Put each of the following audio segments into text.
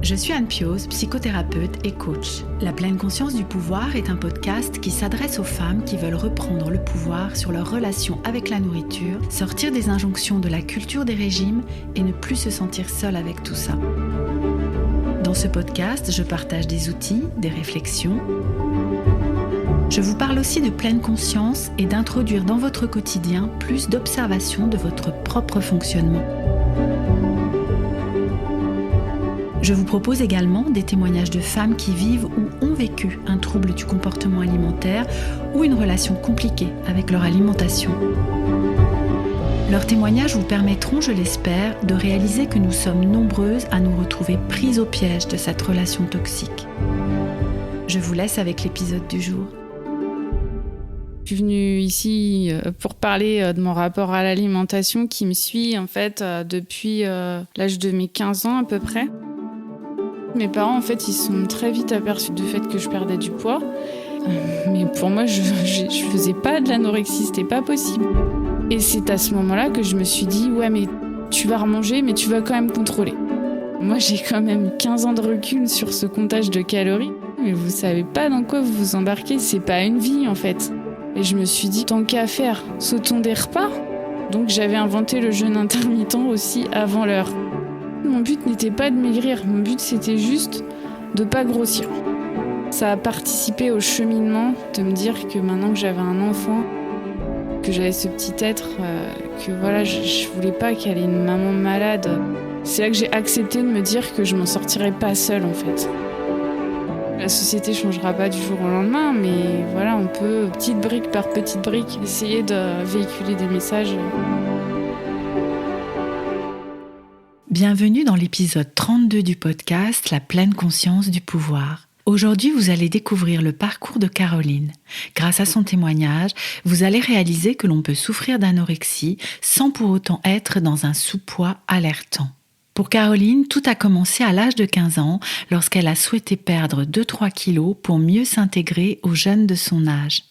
Je suis Anne Pioz, psychothérapeute et coach. La pleine conscience du pouvoir est un podcast qui s'adresse aux femmes qui veulent reprendre le pouvoir sur leur relation avec la nourriture, sortir des injonctions de la culture des régimes et ne plus se sentir seule avec tout ça. Dans ce podcast, je partage des outils, des réflexions. Je vous parle aussi de pleine conscience et d'introduire dans votre quotidien plus d'observation de votre propre fonctionnement. Je vous propose également des témoignages de femmes qui vivent ou ont vécu un trouble du comportement alimentaire ou une relation compliquée avec leur alimentation. Leurs témoignages vous permettront, je l'espère, de réaliser que nous sommes nombreuses à nous retrouver prises au piège de cette relation toxique. Je vous laisse avec l'épisode du jour. Je suis venue ici pour parler de mon rapport à l'alimentation qui me suit en fait depuis l'âge de mes 15 ans à peu près. Mes parents, en fait, ils sont très vite aperçus du fait que je perdais du poids. Mais pour moi, je faisais pas de l'anorexie, c'était pas possible. Et c'est à ce moment-là que je me suis dit, ouais, mais tu vas remanger, mais tu vas quand même contrôler. Moi, j'ai quand même 15 ans de recul sur ce comptage de calories. Mais vous savez pas dans quoi vous vous embarquez, c'est pas une vie, en fait. Et je me suis dit, tant qu'à faire, sautons des repas. Donc j'avais inventé le jeûne intermittent aussi avant l'heure. Mon but n'était pas de maigrir, mon but c'était juste de pas grossir. Ça a participé au cheminement de me dire que maintenant que j'avais un enfant, que j'avais ce petit être, que voilà, je voulais pas qu'elle ait une maman malade. C'est là que j'ai accepté de me dire que je m'en sortirais pas seule en fait. La société changera pas du jour au lendemain, mais voilà, on peut, petite brique par petite brique, essayer de véhiculer des messages. Bienvenue dans l'épisode 32 du podcast La pleine conscience du pouvoir. Aujourd'hui, vous allez découvrir le parcours de Caroline. Grâce à son témoignage, vous allez réaliser que l'on peut souffrir d'anorexie sans pour autant être dans un sous-poids alertant. Pour Caroline, tout a commencé à l'âge de 15 ans lorsqu'elle a souhaité perdre 2-3 kilos pour mieux s'intégrer aux jeunes de son âge.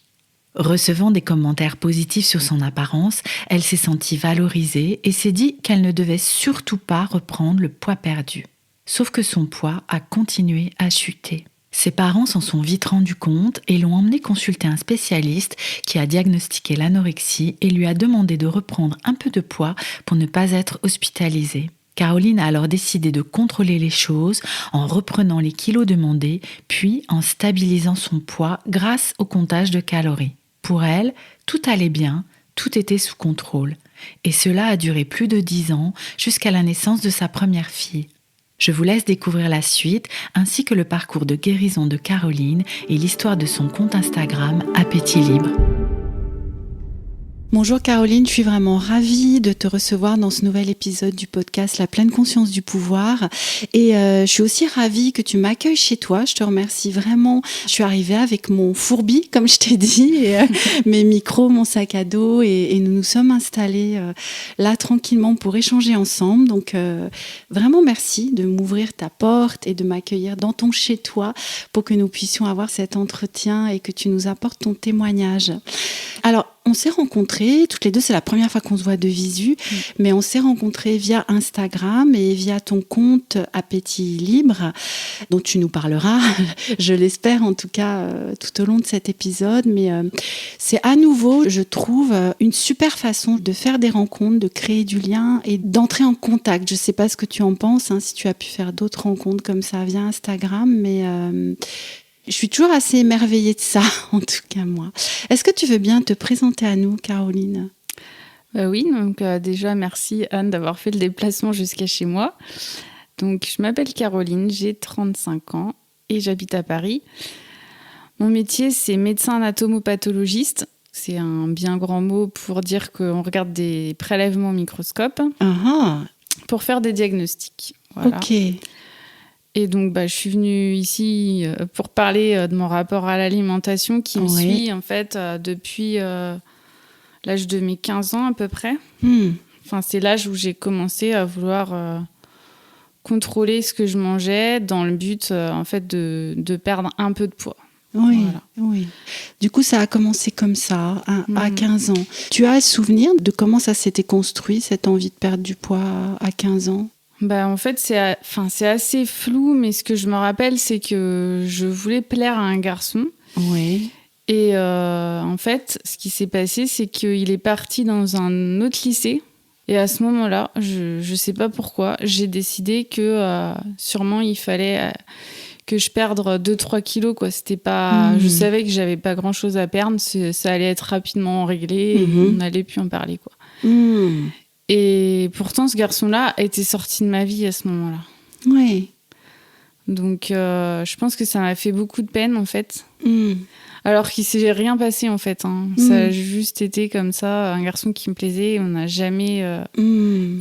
Recevant des commentaires positifs sur son apparence, elle s'est sentie valorisée et s'est dit qu'elle ne devait surtout pas reprendre le poids perdu. Sauf que son poids a continué à chuter. Ses parents s'en sont vite rendus compte et l'ont emmenée consulter un spécialiste qui a diagnostiqué l'anorexie et lui a demandé de reprendre un peu de poids pour ne pas être hospitalisée. Caroline a alors décidé de contrôler les choses en reprenant les kilos demandés, puis en stabilisant son poids grâce au comptage de calories. Pour elle, tout allait bien, tout était sous contrôle. Et cela a duré plus de 10 ans jusqu'à la naissance de sa première fille. Je vous laisse découvrir la suite ainsi que le parcours de guérison de Caroline et l'histoire de son compte Instagram Appétit Libre. Bonjour Caroline, je suis vraiment ravie de te recevoir dans ce nouvel épisode du podcast La pleine conscience du pouvoir et je suis aussi ravie que tu m'accueilles chez toi, je te remercie vraiment. Je suis arrivée avec mon fourbi comme je t'ai dit, et, mes micros, mon sac à dos et nous nous sommes installés là tranquillement pour échanger ensemble, donc vraiment merci de m'ouvrir ta porte et de m'accueillir dans ton chez toi pour que nous puissions avoir cet entretien et que tu nous apportes ton témoignage. Alors, on s'est rencontrés, toutes les deux, c'est la première fois qu'on se voit de visu, mais on s'est rencontrés via Instagram et via ton compte Appétit Libre, dont tu nous parleras, je l'espère en tout cas, tout au long de cet épisode. Mais c'est à nouveau, je trouve, une super façon de faire des rencontres, de créer du lien et d'entrer en contact. Je ne sais pas ce que tu en penses, si tu as pu faire d'autres rencontres comme ça via Instagram, mais... je suis toujours assez émerveillée de ça, en tout cas moi. Est-ce que tu veux bien te présenter à nous, Caroline ? Oui, donc déjà merci Anne d'avoir fait le déplacement jusqu'à chez moi. Donc je m'appelle Caroline, j'ai 35 ans et j'habite à Paris. Mon métier c'est médecin anatomopathologiste. C'est un bien grand mot pour dire qu'on regarde des prélèvements au microscope pour faire des diagnostics. Voilà. Ok. Et donc, je suis venue ici pour parler de mon rapport à l'alimentation qui me suit en fait depuis l'âge de mes 15 ans à peu près. Enfin, c'est l'âge où j'ai commencé à vouloir contrôler ce que je mangeais dans le but en fait de perdre un peu de poids. Oui, voilà. Oui. Du coup, ça a commencé comme ça, à 15 ans. Tu as souvenir de comment ça s'était construit, cette envie de perdre du poids à 15 ans ? En fait, c'est assez flou, mais ce que je me rappelle, c'est que je voulais plaire à un garçon. Oui. Et en fait, ce qui s'est passé, c'est qu'il est parti dans un autre lycée. Et à ce moment-là, je sais pas pourquoi, j'ai décidé que sûrement il fallait que je perde 2-3 kilos, quoi. C'était pas... Je savais que j'avais pas grand-chose à perdre, ça allait être rapidement réglé et on n'allait plus en parler, quoi. Et pourtant, ce garçon-là était sorti de ma vie à ce moment-là. Oui. Donc, je pense que ça m'a fait beaucoup de peine, en fait. Alors qu'il s'est rien passé, en fait. Ça a juste été comme ça, un garçon qui me plaisait. On n'a jamais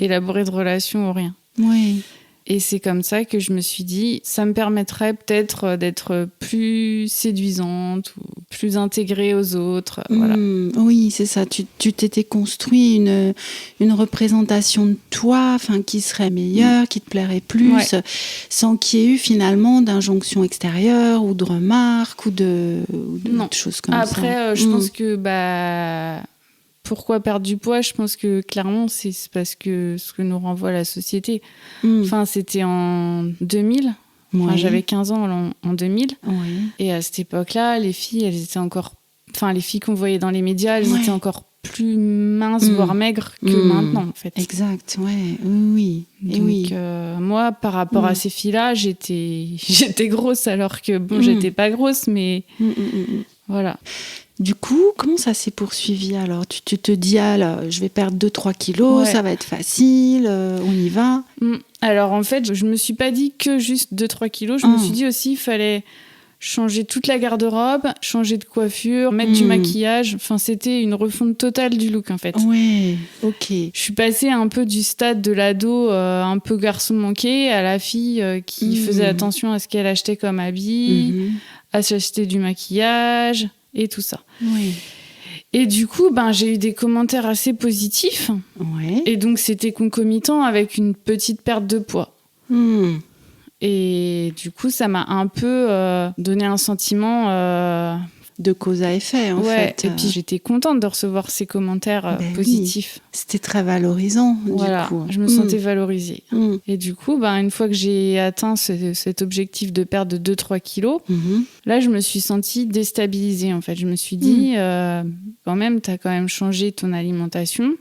élaboré de relation ou rien. Oui. Et c'est comme ça que je me suis dit, ça me permettrait peut-être d'être plus séduisante ou plus intégrée aux autres. Voilà. Oui, c'est ça. Tu t'étais construit une représentation de toi, qui serait meilleure, qui te plairait plus, sans qu'il y ait eu finalement d'injonction extérieure ou de remarques ou de choses comme ça. Après, je pense que... Pourquoi perdre du poids ? Je pense que clairement, c'est parce que ce que nous renvoie la société. Enfin, c'était en 2000. J'avais 15 ans en 2000. Oui. Et à cette époque-là, les filles, elles étaient encore... Enfin, les filles qu'on voyait dans les médias, elles étaient encore plus minces, voire maigres que maintenant, en fait. Exact, oui. Donc, moi, par rapport à ces filles-là, j'étais grosse, alors que, j'étais pas grosse, mais... Voilà. Du coup, comment ça s'est poursuivi alors ? Tu te dis, je vais perdre 2-3 kilos, ça va être facile, on y va. Alors en fait, je me suis pas dit que juste 2-3 kilos, je me suis dit aussi il fallait changer toute la garde-robe, changer de coiffure, mettre du maquillage. Enfin, c'était une refonte totale du look en fait. Ouais, ok. Je suis passée un peu du stade de l'ado un peu garçon manqué à la fille qui faisait attention à ce qu'elle achetait comme habit, à s'acheter du maquillage et tout ça. Oui. Et du coup, j'ai eu des commentaires assez positifs. Ouais. Et donc, c'était concomitant avec une petite perte de poids. Et du coup, ça m'a un peu donné un sentiment... de cause à effet, en fait. Et puis, j'étais contente de recevoir ces commentaires positifs. Oui. C'était très valorisant, du coup. Je me sentais valorisée. Et du coup, une fois que j'ai atteint cet objectif de perte de 2-3 kilos, là, je me suis sentie déstabilisée, en fait. Je me suis dit, quand même, t'as quand même changé ton alimentation.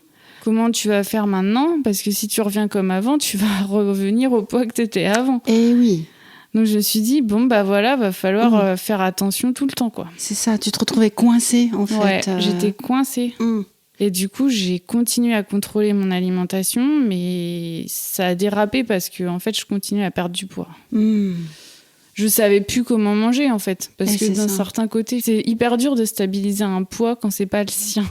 Comment tu vas faire maintenant ? Parce que si tu reviens comme avant, tu vas revenir au poids que t'étais avant. Eh oui. Donc je me suis dit, va falloir faire attention tout le temps, quoi. C'est ça, tu te retrouvais coincée, en fait. Ouais, j'étais coincée. Et du coup, j'ai continué à contrôler mon alimentation, mais ça a dérapé parce que, en fait, je continue à perdre du poids. Je savais plus comment manger, en fait. Parce que d'un certain côté, c'est hyper dur de stabiliser un poids quand c'est pas le sien.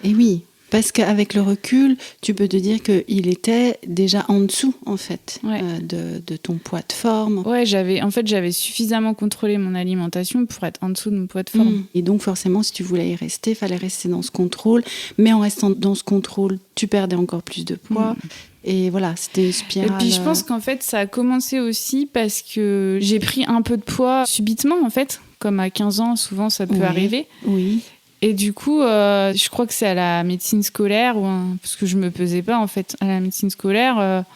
Et oui. Parce qu'avec le recul, tu peux te dire qu'il était déjà en dessous, en fait, de ton poids de forme. Ouais, j'avais suffisamment contrôlé mon alimentation pour être en dessous de mon poids de forme. Et donc, forcément, si tu voulais y rester, il fallait rester dans ce contrôle. Mais en restant dans ce contrôle, tu perdais encore plus de poids. Et voilà, c'était une spirale. Et puis, je pense qu'en fait, ça a commencé aussi parce que j'ai pris un peu de poids subitement, en fait. Comme à 15 ans, souvent, ça peut arriver. Oui. Et du coup, je crois que c'est à la médecine scolaire, parce que je me pesais pas en fait. À la médecine scolaire,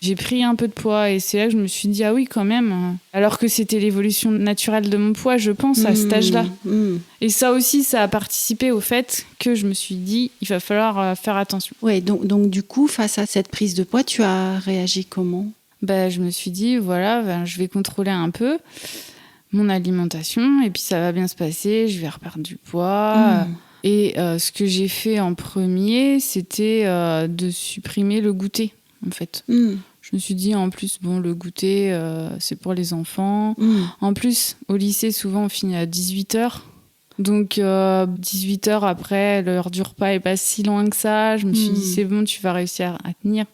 j'ai pris un peu de poids et c'est là que je me suis dit, ah oui, quand même. Alors que c'était l'évolution naturelle de mon poids, je pense, à cet âge-là. Et ça aussi, ça a participé au fait que je me suis dit, il va falloir faire attention. Ouais, donc du coup, face à cette prise de poids, tu as réagi comment ? Je me suis dit, je vais contrôler un peu mon alimentation et puis ça va bien se passer, je vais reperdre du poids. Et ce que j'ai fait en premier, c'était de supprimer le goûter, en fait. Je me suis dit, en plus, le goûter, c'est pour les enfants. En plus, au lycée, souvent, on finit à 18h. Donc, 18h après, l'heure du repas est pas si loin que ça. Je me suis dit, c'est bon, tu vas réussir à tenir.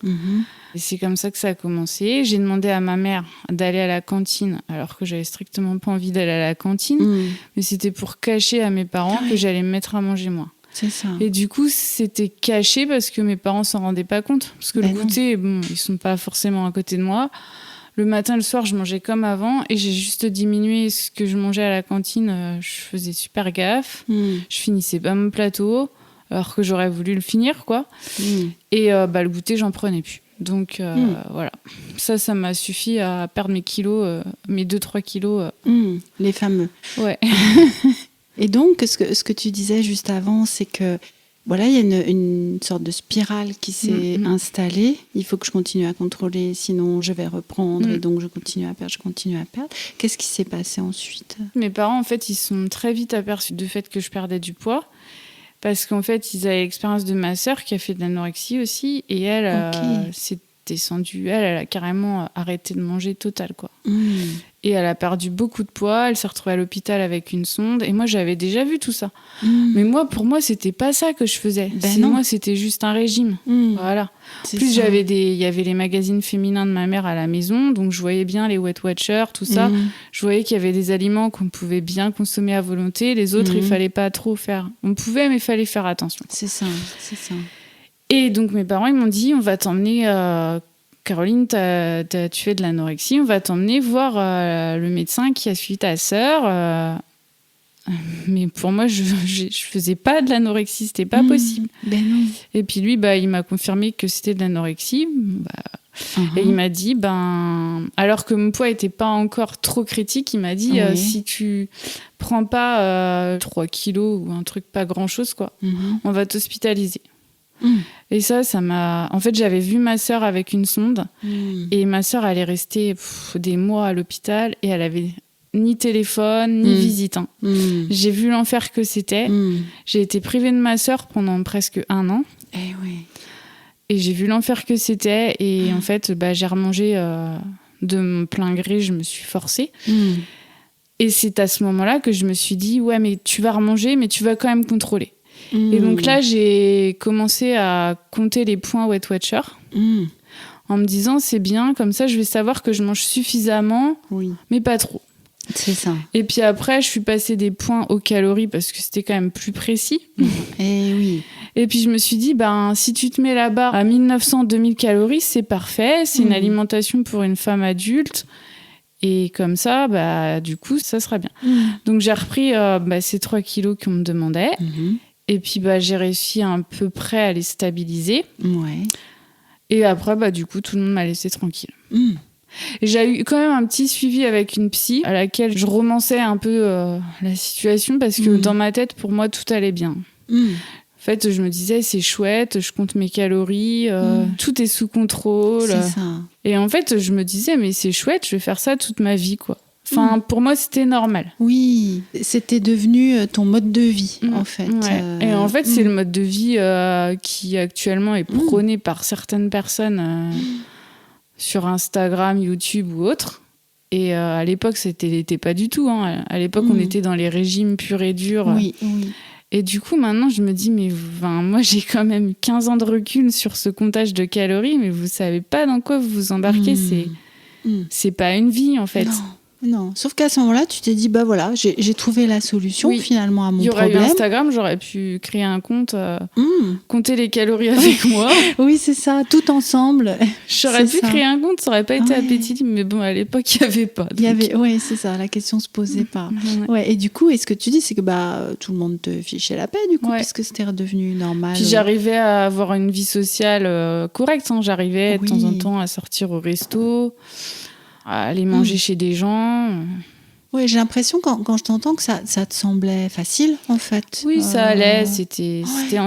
Et c'est comme ça que ça a commencé. J'ai demandé à ma mère d'aller à la cantine, alors que j'avais strictement pas envie d'aller à la cantine. Mais c'était pour cacher à mes parents que j'allais me mettre à manger moi. C'est ça. Et du coup, c'était caché parce que mes parents s'en rendaient pas compte. Parce que le goûter, ils sont pas forcément à côté de moi. Le matin, le soir, je mangeais comme avant et j'ai juste diminué ce que je mangeais à la cantine. Je faisais super gaffe. Je finissais pas mon plateau, alors que j'aurais voulu le finir, quoi. Et le goûter, j'en prenais plus. Donc voilà, ça m'a suffi à perdre mes kilos, mes 2-3 kilos. Les fameux. Ouais. Et donc, ce que tu disais juste avant, c'est que voilà, il y a une sorte de spirale qui s'est installée. Il faut que je continue à contrôler, sinon je vais reprendre. Et donc, je continue à perdre. Qu'est-ce qui s'est passé ensuite ? Mes parents, en fait, ils sont très vite aperçus du fait que je perdais du poids. Parce qu'en fait, ils avaient l'expérience de ma sœur qui a fait de l'anorexie aussi. Et elle, s'est descendue. Elle a carrément arrêté de manger total, quoi. Et elle a perdu beaucoup de poids. Elle s'est retrouvée à l'hôpital avec une sonde. Et moi, j'avais déjà vu tout ça. Mais pour moi, c'était pas ça que je faisais. Moi, c'était juste un régime. Voilà. En plus, il y avait les magazines féminins de ma mère à la maison. Donc, je voyais bien les Weight Watchers, tout ça. Je voyais qu'il y avait des aliments qu'on pouvait bien consommer à volonté. Les autres, il fallait pas trop faire. On pouvait, mais il fallait faire attention. C'est ça. Et donc, mes parents, ils m'ont dit, on va t'emmener... Caroline, tu fais de l'anorexie, on va t'emmener voir le médecin qui a suivi ta sœur. Mais pour moi, je faisais pas de l'anorexie, c'était pas possible. Ben non. Et puis lui, il m'a confirmé que c'était de l'anorexie. Et il m'a dit, alors que mon poids était pas encore trop critique, il m'a dit, si tu prends pas 3 kilos ou un truc pas grand-chose, quoi, on va t'hospitaliser. Et ça m'a... En fait, j'avais vu ma sœur avec une sonde et ma sœur, elle est restée des mois à l'hôpital et elle avait ni téléphone, ni visite. J'ai vu l'enfer que c'était. J'ai été privée de ma sœur pendant presque 1 an. Et j'ai vu l'enfer que c'était. Et en fait, j'ai remangé de mon plein gré, je me suis forcée. Et c'est à ce moment-là que je me suis dit, ouais, mais tu vas remanger, mais tu vas quand même contrôler. Et donc là, j'ai commencé à compter les points Weight Watcher en me disant, c'est bien, comme ça, je vais savoir que je mange suffisamment, mais pas trop. C'est ça. Et puis après, je suis passée des points aux calories parce que c'était quand même plus précis. Et puis je me suis dit, si tu te mets la barre à 1900-2000 calories, c'est parfait. C'est une alimentation pour une femme adulte. Et comme ça, du coup, ça sera bien. Donc j'ai repris ces 3 kilos qu'on me demandait. Et puis, j'ai réussi à peu près à les stabiliser. Et après, du coup, tout le monde m'a laissé tranquille. Et j'ai eu quand même un petit suivi avec une psy à laquelle je romançais un peu la situation parce que dans ma tête, pour moi, tout allait bien. En fait, je me disais, c'est chouette, je compte mes calories, tout est sous contrôle. C'est ça. Et en fait, je me disais, mais c'est chouette, je vais faire ça toute ma vie, quoi. Enfin, pour moi, c'était normal. Oui, c'était devenu ton mode de vie, en fait. Et en fait, c'est le mode de vie qui actuellement est prôné par certaines personnes sur Instagram, YouTube ou autre. Et à l'époque, c'était pas du tout. À l'époque, on était dans les régimes purs et durs. Et du coup, maintenant, je me dis, mais moi, j'ai quand même 15 ans de recul sur ce comptage de calories, mais vous savez pas dans quoi vous vous embarquez. C'est pas une vie, en fait. Non, sauf qu'à ce moment-là, tu t'es dit, voilà, j'ai trouvé la solution finalement à mon problème. Il y aurait eu Instagram, j'aurais pu créer un compte, compter les calories avec moi. Oui, c'est ça, tout ensemble. J'aurais pu créer un compte, ça aurait pas été appétitsime, mais bon, à l'époque, il n'y avait pas. Oui, c'est ça, la question se posait pas. Et du coup, et ce que tu dis, c'est que tout le monde te fichait la paix, du coup, puisque c'était redevenu normal. Puis j'arrivais à avoir une vie sociale correcte, j'arrivais de temps en temps à sortir au resto, à aller manger chez des gens. Oui, j'ai l'impression, quand je t'entends, que ça te semblait facile, en fait. Oui, ça allait, c'était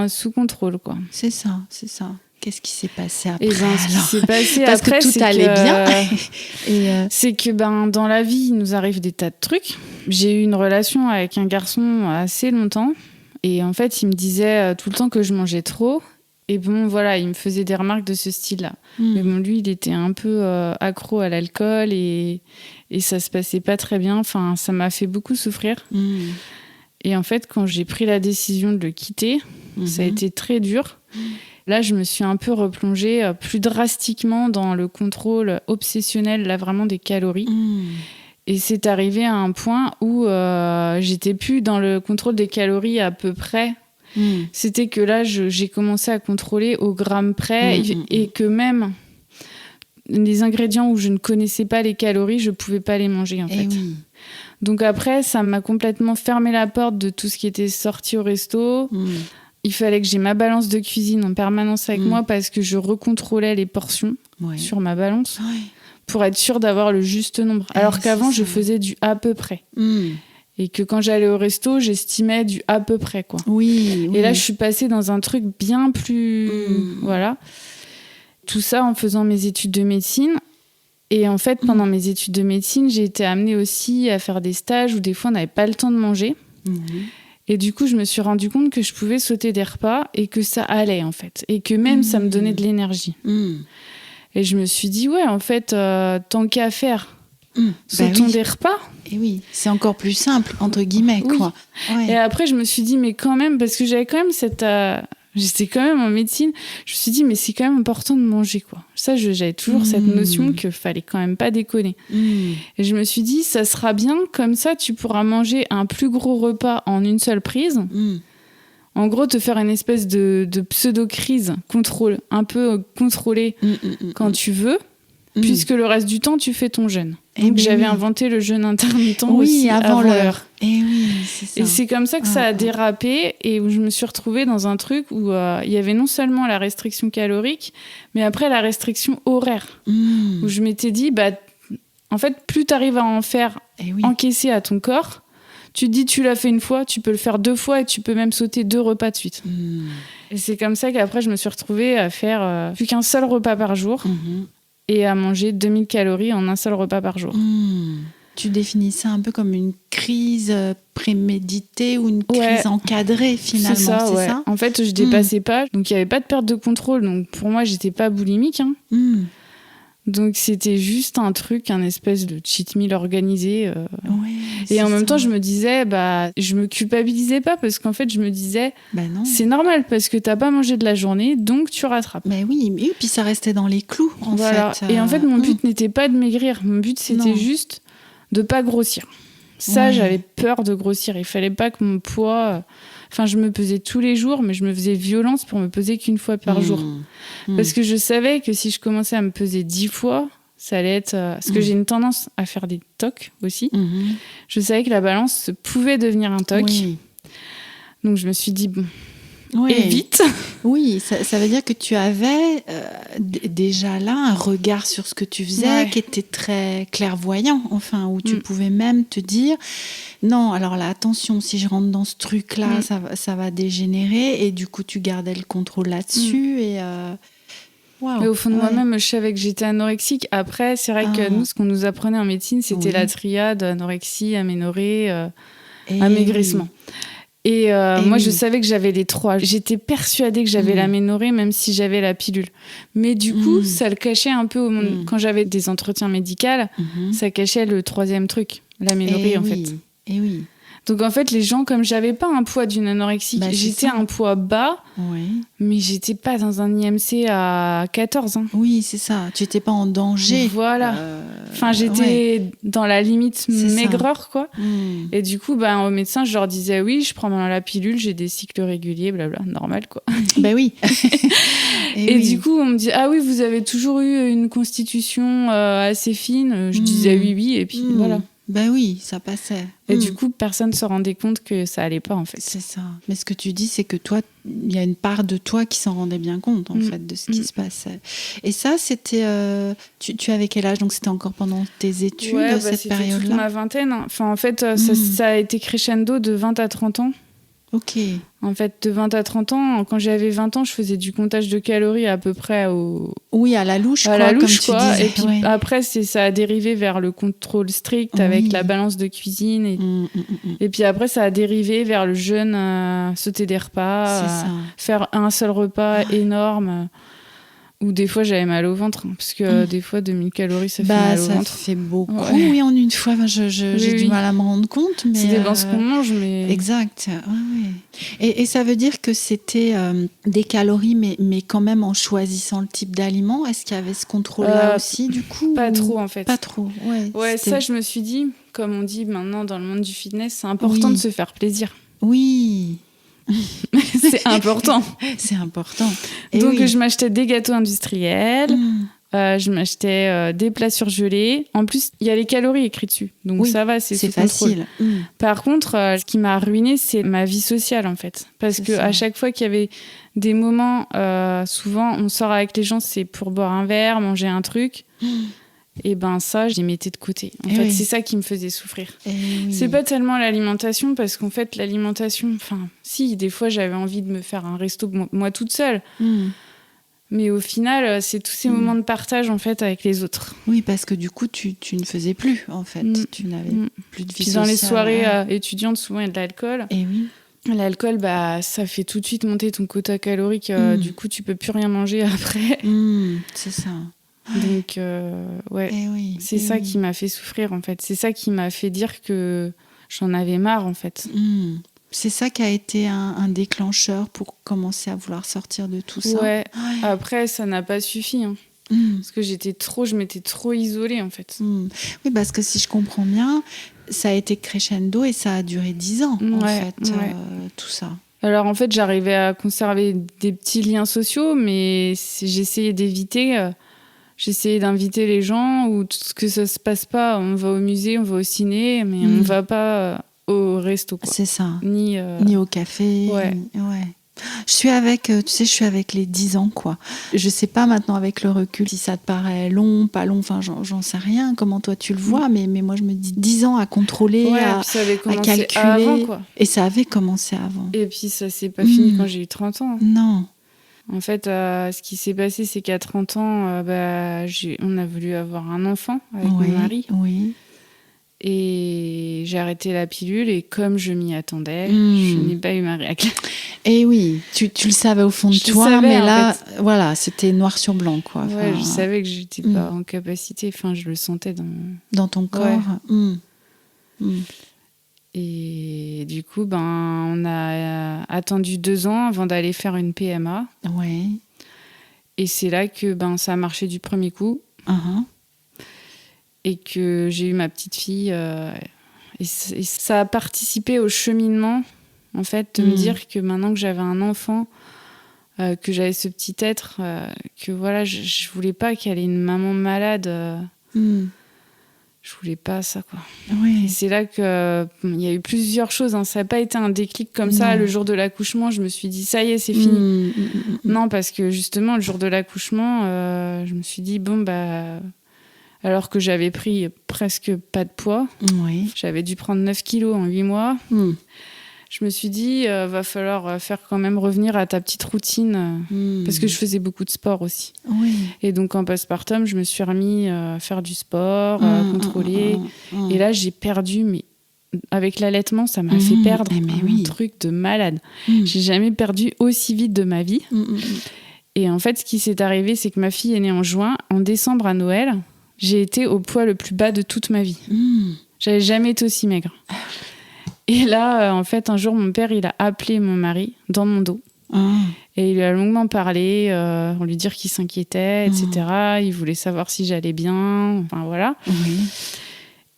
sous contrôle, quoi. C'est ça. Qu'est-ce qui s'est passé après? Ce qui s'est passé parce après, que tout allait bien. C'est que dans la vie, il nous arrive des tas de trucs. J'ai eu une relation avec un garçon assez longtemps. Et en fait, il me disait tout le temps que je mangeais trop. Et bon, voilà, il me faisait des remarques de ce style-là. Mais bon, lui, il était un peu accro à l'alcool et ça se passait pas très bien. Enfin, ça m'a fait beaucoup souffrir. Et en fait, quand j'ai pris la décision de le quitter, ça a été très dur. Là, je me suis un peu replongée plus drastiquement dans le contrôle obsessionnel, là, vraiment des calories. Et c'est arrivé à un point où j'étais plus dans le contrôle des calories à peu près. C'était que là, j'ai commencé à contrôler au gramme près et que même les ingrédients où je ne connaissais pas les calories, je ne pouvais pas les manger, en fait. Donc après, ça m'a complètement fermé la porte de tout ce qui était sorti au resto. il fallait que j'ai ma balance de cuisine en permanence avec moi parce que je recontrôlais les portions sur ma balance pour être sûre d'avoir le juste nombre. Alors qu'avant, je faisais du à peu près. Et que quand j'allais au resto, j'estimais du à peu près, quoi. Et là, je suis passée dans un truc bien plus... Voilà. Tout ça en faisant mes études de médecine. Et en fait, pendant mes études de médecine, j'ai été amenée aussi à faire des stages où des fois, on n'avait pas le temps de manger. Et du coup, je me suis rendu compte que je pouvais sauter des repas et que ça allait, en fait. Et que même, ça me donnait de l'énergie. Et je me suis dit, ouais, en fait, tant qu'à faire, sautons des repas. Et oui, c'est encore plus simple, entre guillemets, quoi. Et après, je me suis dit, mais quand même, parce que j'avais quand même cette... J'étais quand même en médecine. Je me suis dit, mais c'est quand même important de manger, quoi. Ça, j'avais toujours cette notion qu'il fallait quand même pas déconner. Et je me suis dit, ça sera bien, comme ça, tu pourras manger un plus gros repas en une seule prise. En gros, te faire une espèce de pseudo-crise, un peu contrôlée quand tu veux, puisque le reste du temps, tu fais ton jeûne. Donc, j'avais inventé le jeûne intermittent aussi avant l'heure. Et oui, c'est ça. Et c'est comme ça que ça a dérapé et où je me suis retrouvée dans un truc où il y avait non seulement la restriction calorique, mais après la restriction horaire. Où je m'étais dit, en fait, plus tu arrives à en faire encaisser à ton corps, tu te dis, tu l'as fait une fois, tu peux le faire 2 fois et tu peux même sauter 2 repas de suite. Et c'est comme ça qu'après, je me suis retrouvée à faire plus qu'un seul repas par jour et à manger 2000 calories en un seul repas par jour. Tu définis ça un peu comme une crise préméditée ou une crise encadrée, finalement, c'est ça En fait, je dépassais pas, donc il n'y avait pas de perte de contrôle. Donc pour moi, j'étais pas boulimique. Donc c'était juste un truc, un espèce de cheat meal organisé. Et en même temps, je me disais, je me culpabilisais pas parce qu'en fait, je me disais, c'est normal parce que t'as pas mangé de la journée, donc tu rattrapes. Mais oui, et puis ça restait dans les clous, en fait. Et en fait, mon but n'était pas de maigrir, mon but c'était juste de pas grossir. Ça, j'avais peur de grossir. Il fallait pas que mon poids... Enfin, je me pesais tous les jours, mais je me faisais violence pour me peser qu'une fois par jour. Parce que je savais que si je commençais à me peser 10 fois, ça allait être... Parce que j'ai une tendance à faire des tocs aussi. Je savais que la balance pouvait devenir un toc. Donc, je me suis dit, et vite. Oui, ça veut dire que tu avais déjà là un regard sur ce que tu faisais qui était très clairvoyant, enfin, où tu pouvais même te dire non, alors là, attention, si je rentre dans ce truc-là, ça va dégénérer, et du coup, tu gardais le contrôle là-dessus. Et mais au fond de moi-même, je savais que j'étais anorexique. Après, c'est vrai que nous, ce qu'on nous apprenait en médecine, c'était la triade anorexie, aménorrhée, amaigrissement. Et moi, je savais que j'avais les 3. J'étais persuadée que j'avais l'aménorrhée, même si j'avais la pilule. Mais du coup, ça le cachait un peu au monde. Quand j'avais des entretiens médicaux, ça cachait le 3e truc, l'aménorrhée, en fait. Et oui. Donc, en fait, les gens, comme j'avais pas un poids d'une anorexique, j'étais un poids bas, mais j'étais pas dans un IMC à 14. Oui, c'est ça. Tu étais pas en danger. Voilà. Enfin, j'étais dans la limite maigreur, quoi. Et du coup, au médecin, je leur disais, oui, je prends la pilule, j'ai des cycles réguliers, blabla, normal, quoi. Oui. Et du coup, on me dit, ah oui, vous avez toujours eu une constitution assez fine. Je disais oui, et puis voilà. Oui, ça passait. Et du coup, personne ne se rendait compte que ça allait pas, en fait. C'est ça. Mais ce que tu dis, c'est que toi, il y a une part de toi qui s'en rendait bien compte, en fait, de ce qui se passait. Et ça, c'était... tu avais quel âge? Donc, c'était encore pendant tes études, cette période-là? C'était toute ma vingtaine. Enfin, en fait, ça a été crescendo de 20 à 30 ans. Ok. En fait, de 20 à 30 ans, quand j'avais 20 ans, je faisais du comptage de calories à peu près au... Oui, à la louche, à quoi, la louche, comme tu disais. Et puis après, ça a dérivé vers le contrôle strict avec la balance de cuisine. Et puis après, ça a dérivé vers le jeûne, sauter des repas, faire un seul repas énorme. Ou des fois, j'avais mal au ventre, parce que des fois, 2000 calories, ça fait mal au ventre. Ça fait beaucoup. Oui, en une fois, j'ai du mal à me rendre compte. Mais ça dépend ce qu'on mange, mais... Exact. Et ça veut dire que c'était des calories, mais quand même en choisissant le type d'aliment. Est-ce qu'il y avait ce contrôle-là aussi, du coup? Pas trop, en fait. Pas trop, Ouais, ça, je me suis dit, comme on dit maintenant dans le monde du fitness, c'est important de se faire plaisir. Oui. C'est important. C'est important. Donc, je m'achetais des gâteaux industriels Je m'achetais des plats surgelés. En plus, il y a les calories écrites dessus. Donc ça va, c'est sous facile. Par contre, ce qui m'a ruiné, c'est ma vie sociale, en fait. Parce qu'à chaque fois qu'il y avait des moments, souvent, on sort avec les gens, c'est pour boire un verre, manger un truc. Et ben ça, j'y mettais de côté. En fait, c'est ça qui me faisait souffrir. C'est pas tellement l'alimentation, parce qu'en fait, l'alimentation... Enfin, si, des fois, j'avais envie de me faire un resto, moi toute seule. Mais au final, c'est tous ces moments de partage, en fait, avec les autres. Oui, parce que du coup, tu ne faisais plus, en fait. Tu n'avais plus de vie sociale. Puis dans les soirées étudiantes, souvent, il y a de l'alcool. Et oui. L'alcool, ça fait tout de suite monter ton quota calorique. Du coup, tu peux plus rien manger après. C'est ça. Donc, c'est ça qui m'a fait souffrir, en fait. C'est ça qui m'a fait dire que j'en avais marre, en fait. C'est ça qui a été un déclencheur pour commencer à vouloir sortir de tout ça. Ouais. Après, ça n'a pas suffi. Hein. Parce que je m'étais trop isolée, en fait. Oui, parce que si je comprends bien, ça a été crescendo et ça a duré 10 ans, en fait, tout ça. Alors, en fait, j'arrivais à conserver des petits liens sociaux, mais j'essayais d'éviter... J'essayais d'inviter les gens où que ça se passe pas. On va au musée, on va au ciné, mais on va pas au resto, quoi. C'est ça. Ni au café. Ouais. Je suis avec les 10 ans, quoi. Je sais pas maintenant avec le recul si ça te paraît long, pas long, enfin j'en sais rien, comment toi tu le vois, mais moi je me dis 10 ans à contrôler, à calculer. Avant, quoi. Et ça avait commencé avant. Et puis ça s'est pas fini quand j'ai eu 30 ans. Non. En fait, ce qui s'est passé, c'est qu'à 30 ans, on a voulu avoir un enfant avec mon mari. Oui. Et j'ai arrêté la pilule et comme je m'y attendais, je n'ai pas eu ma réaction. Et oui, tu le savais au fond de toi, mais là, voilà, c'était noir sur blanc, quoi. Ouais, je savais que j'étais pas en capacité. Enfin, je le sentais dans ton corps. Et du coup, on a attendu 2 ans avant d'aller faire une PMA. Ouais. Et c'est là que ça a marché du premier coup. Et que j'ai eu ma petite fille. Et ça a participé au cheminement, en fait, de me dire que maintenant que j'avais un enfant, que j'avais ce petit être, que voilà, je voulais pas qu'elle ait une maman malade. Je voulais pas ça, quoi. Oui. Et c'est là que il y a eu plusieurs choses. Hein. Ça n'a pas été un déclic comme ça. Le jour de l'accouchement, je me suis dit ça y est, c'est fini. Non, parce que justement, le jour de l'accouchement, je me suis dit alors que j'avais pris presque pas de poids, j'avais dû prendre 9 kilos en 8 mois. Je me suis dit, va falloir faire quand même revenir à ta petite routine, parce que je faisais beaucoup de sport aussi. Et donc, en postpartum, je me suis remis à faire du sport, contrôler. Et là, j'ai perdu, mais avec l'allaitement, ça m'a fait perdre un truc de malade. J'ai jamais perdu aussi vite de ma vie. Et en fait, ce qui s'est arrivé, c'est que ma fille est née en juin. En décembre, à Noël, j'ai été au poids le plus bas de toute ma vie. J'avais jamais été aussi maigre. Et là, en fait, un jour, mon père, il a appelé mon mari dans mon dos. Et il lui a longuement parlé, pour lui dire qu'il s'inquiétait, etc. Il voulait savoir si j'allais bien. Enfin, voilà.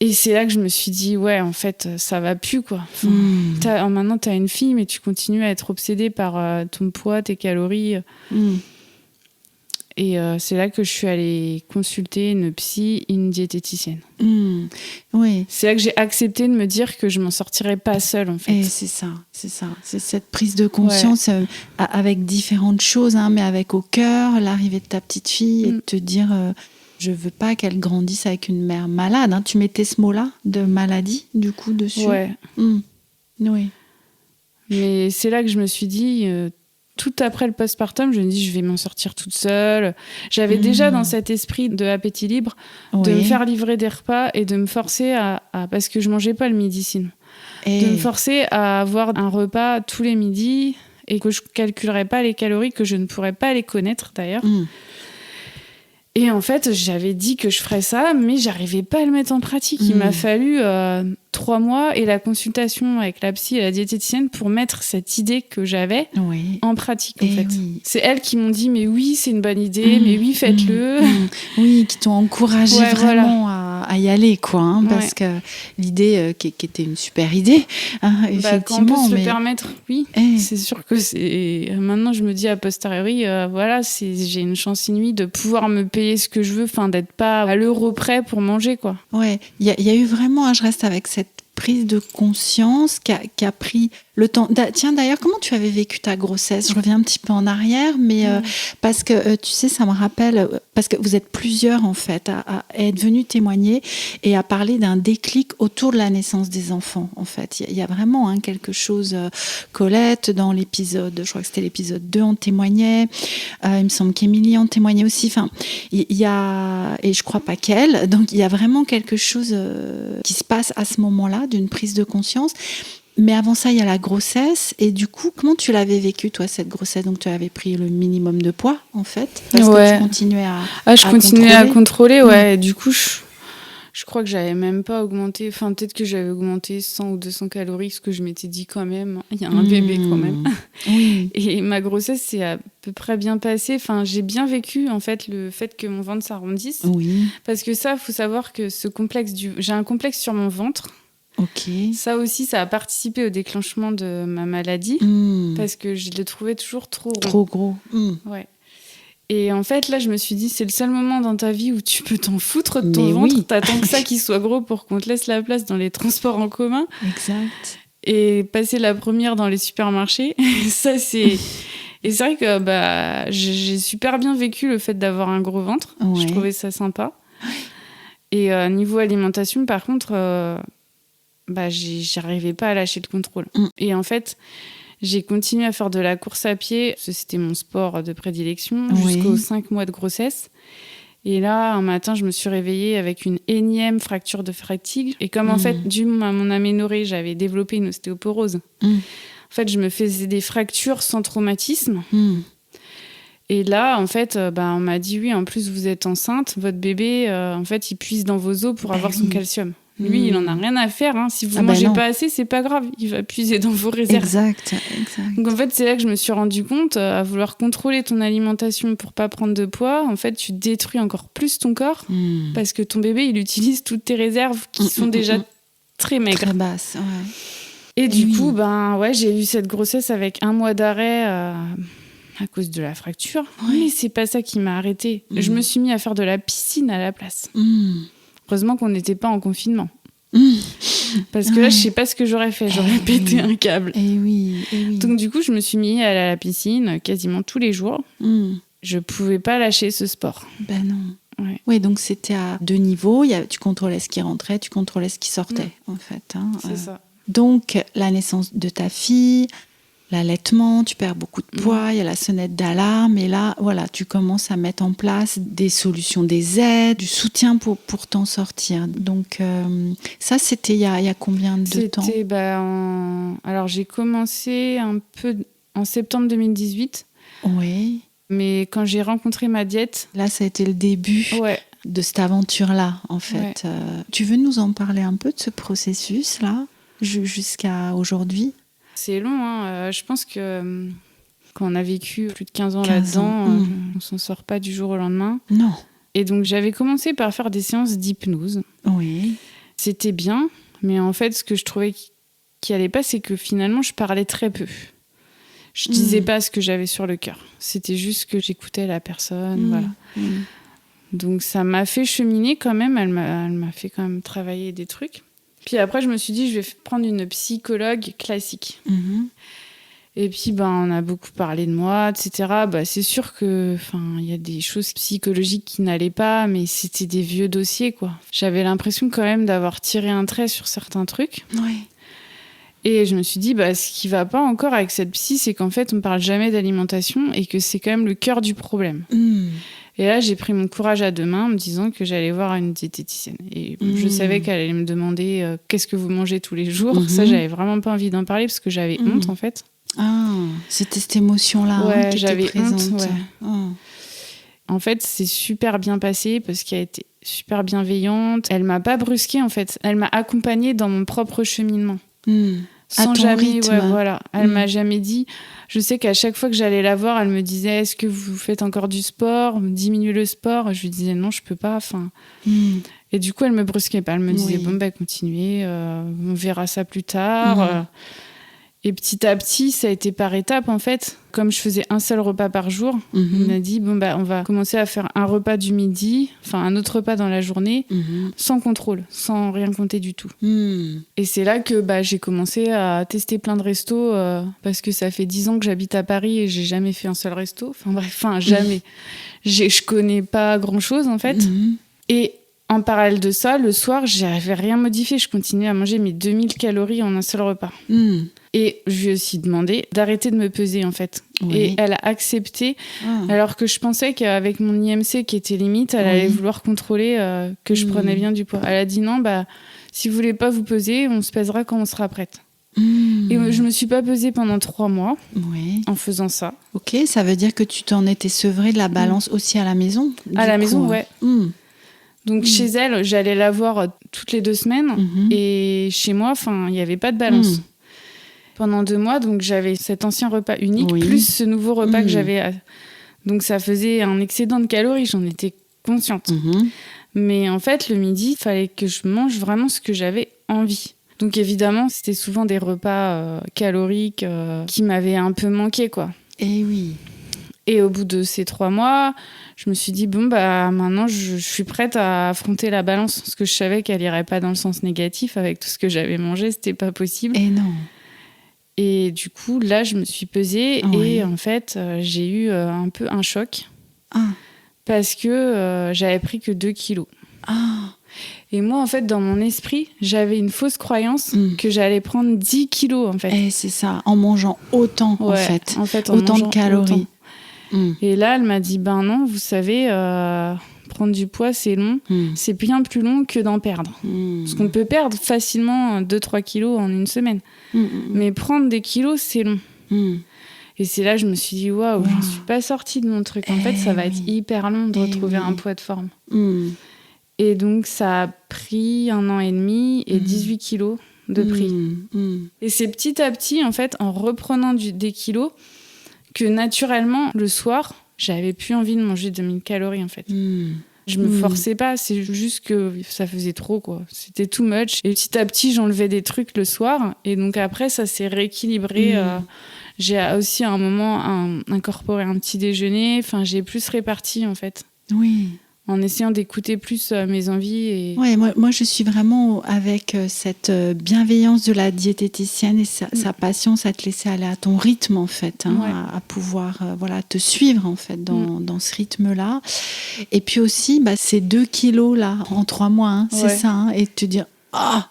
Et c'est là que je me suis dit, ouais, en fait, ça va plus, quoi. Enfin, maintenant, t'as une fille, mais tu continues à être obsédée par ton poids, tes calories. Et c'est là que je suis allée consulter une psy, une diététicienne. C'est là que j'ai accepté de me dire que je m'en sortirais pas seule, en fait. Et c'est ça. C'est cette prise de conscience avec différentes choses, hein, mais avec au cœur l'arrivée de ta petite fille et de te dire, je veux pas qu'elle grandisse avec une mère malade. Hein. Tu mettais ce mot-là de maladie, du coup, dessus. Oui. Mais c'est là que je me suis dit... tout après le postpartum, je me dis je vais m'en sortir toute seule. J'avais déjà dans cet esprit de appétit libre de me faire livrer des repas et de me forcer à parce que je mangeais pas le midi sinon. De me forcer à avoir un repas tous les midis et que je calculerais pas les calories, que je ne pourrais pas les connaître d'ailleurs. Et en fait, j'avais dit que je ferais ça, mais j'arrivais pas à le mettre en pratique. Il m'a fallu 3 mois et la consultation avec la psy et la diététicienne pour mettre cette idée que j'avais en pratique, en fait. C'est elles qui m'ont dit, mais oui, c'est une bonne idée, mais oui, faites-le. Oui, qui t'ont encouragé vraiment à y aller, quoi, hein, parce que l'idée qui était une super idée, hein, effectivement. Quand on peut se le permettre, oui. C'est sûr que c'est. Maintenant, je me dis a posteriori, j'ai une chance inouïe de pouvoir me payer ce que je veux, d'être pas à l'euro près pour manger, quoi. Ouais, il y a eu vraiment, je reste avec cette prise de conscience qui a pris le temps. Tiens, d'ailleurs, comment tu avais vécu ta grossesse ? Je reviens un petit peu en arrière, mais parce que, tu sais, ça me rappelle, parce que vous êtes plusieurs, en fait, à être venus témoigner et à parler d'un déclic autour de la naissance des enfants, en fait. Il y a vraiment quelque chose, Colette, dans l'épisode, je crois que c'était l'épisode 2, on témoignait, il me semble qu'Émilie en témoignait aussi, il y a, et je crois pas qu'elle, donc il y a vraiment quelque chose qui se passe à ce moment-là, d'une prise de conscience. Mais avant ça, il y a la grossesse. Et du coup, comment tu l'avais vécu, toi, cette grossesse ? Donc, tu avais pris le minimum de poids, en fait, parce que tu continuais je continuais à contrôler, ouais. Et du coup, je crois que j'avais même pas augmenté. Peut-être que j'avais augmenté 100 ou 200 calories, ce que je m'étais dit quand même. Il y a un bébé quand même. Oui. Et ma grossesse s'est à peu près bien passée. J'ai bien vécu, en fait, le fait que mon ventre s'arrondisse. Oui. Parce que ça, il faut savoir que j'ai un complexe sur mon ventre. Ok. Ça aussi, ça a participé au déclenchement de ma maladie parce que je le trouvais toujours trop rond. Trop gros. Ouais. Et en fait, là, je me suis dit, c'est le seul moment dans ta vie où tu peux t'en foutre de ton ventre. Oui. T'attends que ça qu'il soit gros pour qu'on te laisse la place dans les transports en commun. Exact. Et passer la première dans les supermarchés, ça c'est... Et c'est vrai que j'ai super bien vécu le fait d'avoir un gros ventre. Ouais. Je trouvais ça sympa. Et niveau alimentation, par contre... j'arrivais pas à lâcher le contrôle. Et en fait, j'ai continué à faire de la course à pied. C'était mon sport de prédilection jusqu'aux 5 mois de grossesse. Et là, un matin, je me suis réveillée avec une énième fracture de fatigue. Et comme en fait, dû à mon aménorrhée, j'avais développé une ostéoporose. En fait, je me faisais des fractures sans traumatisme. Et là, en fait, on m'a dit, oui, en plus, vous êtes enceinte. Votre bébé, en fait, il puise dans vos os pour avoir son calcium. Lui, il en a rien à faire. Hein. Si vous mangez pas assez, c'est pas grave. Il va puiser dans vos réserves. Exact. Donc en fait, c'est là que je me suis rendu compte, à vouloir contrôler ton alimentation pour pas prendre de poids, en fait, tu détruis encore plus ton corps parce que ton bébé, il utilise toutes tes réserves qui sont déjà très maigres. Très basses, ouais. Et du coup, j'ai eu cette grossesse avec 1 mois d'arrêt à cause de la fracture. Ouais. Mais c'est pas ça qui m'a arrêtée. Je me suis mis à faire de la piscine à la place. Heureusement qu'on n'était pas en confinement. Parce que là, je sais pas ce que j'aurais fait. J'aurais pété un câble. Et oui. Donc du coup, je me suis mis à la piscine quasiment tous les jours. Je pouvais pas lâcher ce sport. Ben non. Ouais. Oui, donc c'était à 2 niveaux. Tu contrôlais ce qui rentrait, tu contrôlais ce qui sortait, en fait. Hein. C'est ça. Donc, la naissance de ta fille... L'allaitement, tu perds beaucoup de poids, il y a la sonnette d'alarme, et là, voilà, tu commences à mettre en place des solutions, des aides, du soutien pour t'en sortir. Donc, ça, c'était il y a combien de temps ? Alors, j'ai commencé un peu en septembre 2018. Oui. Mais quand j'ai rencontré ma diète... Là, ça a été le début de cette aventure-là, en fait. Ouais. Tu veux nous en parler un peu de ce processus-là, jusqu'à aujourd'hui ? C'est long, hein. Je pense que quand on a vécu plus de 15 ans là-dedans, on ne s'en sort pas du jour au lendemain. Non. Et donc, j'avais commencé par faire des séances d'hypnose. Oui. C'était bien, mais en fait, ce que je trouvais qui n'allait pas, c'est que finalement, je parlais très peu. Je ne disais pas ce que j'avais sur le cœur. C'était juste que j'écoutais la personne, voilà. Donc, ça m'a fait cheminer quand même. Elle m'a fait quand même travailler des trucs. Puis après, je me suis dit, je vais prendre une psychologue classique. Et puis, on a beaucoup parlé de moi, etc. C'est sûr que, il y a des choses psychologiques qui n'allaient pas, mais c'était des vieux dossiers, quoi. J'avais l'impression quand même d'avoir tiré un trait sur certains trucs. Oui. Et je me suis dit, ce qui va pas encore avec cette psy, c'est qu'en fait, on parle jamais d'alimentation et que c'est quand même le cœur du problème. Et là, j'ai pris mon courage à 2 mains en me disant que j'allais voir une diététicienne. Et je savais qu'elle allait me demander qu'est-ce que vous mangez tous les jours. Ça, j'avais vraiment pas envie d'en parler parce que j'avais honte, en fait. Ah, c'était cette émotion-là qui j'avais était présente. Honte, En fait, c'est super bien passé parce qu'elle a été super bienveillante. Elle m'a pas brusquée, en fait. Elle m'a accompagnée dans mon propre cheminement. sans ton jamais, rythme. voilà. Elle m'a jamais dit. Je sais qu'à chaque fois que j'allais la voir, elle me disait, est-ce que vous faites encore du sport, diminuer le sport? Je lui disais non, je peux pas. Enfin. Et du coup, elle me brusquait pas. Elle me disait bon, continuez, on verra ça plus tard. Et petit à petit, ça a été par étapes, en fait. Comme je faisais un seul repas par jour, on a dit, on va commencer à faire un repas du midi, enfin un autre repas dans la journée, sans contrôle, sans rien compter du tout. Et c'est là que j'ai commencé à tester plein de restos, parce que ça fait 10 ans que j'habite à Paris et j'ai jamais fait un seul resto. Jamais. Je connais pas grand-chose, en fait. Et en parallèle de ça, le soir, j'avais rien modifié. Je continuais à manger mes 2000 calories en un seul repas. Et je lui ai aussi demandé d'arrêter de me peser, en fait. Oui. Et elle a accepté, alors que je pensais qu'avec mon IMC qui était limite, elle allait vouloir contrôler que je prenais bien du poids. Elle a dit non, si vous voulez pas vous peser, on se pèsera quand on sera prête. Et je me suis pas pesée pendant 3 mois en faisant ça. Ok, ça veut dire que tu t'en étais sevrée de la balance aussi à la maison? À la maison, ouais. Donc chez elle, j'allais la voir toutes les 2 semaines et chez moi, il n'y avait pas de balance. Pendant 2 mois, donc j'avais cet ancien repas unique plus ce nouveau repas que j'avais. Donc ça faisait un excédent de calories, j'en étais consciente. Mais en fait, le midi, il fallait que je mange vraiment ce que j'avais envie. Donc évidemment, c'était souvent des repas caloriques qui m'avaient un peu manqué, quoi. Et oui. Et au bout de ces 3 mois, je me suis dit, maintenant, je suis prête à affronter la balance. Parce que je savais qu'elle irait pas dans le sens négatif. Avec tout ce que j'avais mangé, c'était pas possible. Et non. Et du coup, là, je me suis pesée. Et en fait, j'ai eu un peu un choc. Parce que j'avais pris que 2 kilos. Et moi, en fait, dans mon esprit, j'avais une fausse croyance que j'allais prendre 10 kilos, en fait. Et c'est ça, en mangeant autant, en fait. Autant de calories. Et là, elle m'a dit, non, vous savez, prendre du poids, c'est long. C'est bien plus long que d'en perdre. Parce qu'on peut perdre facilement 2-3 kilos en une semaine. Mais prendre des kilos, c'est long. Et c'est là que je me suis dit, waouh, je ne suis pas sortie de mon truc. En fait, ça va être hyper long de retrouver un poids de forme. Et donc, ça a pris 1 an et demi et 18 kilos de prix. Et c'est petit à petit, en fait, en reprenant des kilos, que naturellement, le soir, j'avais plus envie de manger 2000 calories, en fait. Je me forçais pas, c'est juste que ça faisait trop, quoi. C'était too much. Et petit à petit, j'enlevais des trucs le soir. Et donc après, ça s'est rééquilibré. J'ai aussi, à un moment, incorporé un petit déjeuner. Enfin, j'ai plus réparti, en fait. Oui. En essayant d'écouter plus mes envies. Oui, moi, je suis vraiment avec cette bienveillance de la diététicienne et sa patience à te laisser aller à ton rythme, en fait, à pouvoir te suivre, en fait, dans ce rythme-là. Et puis aussi, ces 2 kilos-là, en 3 mois, c'est ça, et te dire « Ah !»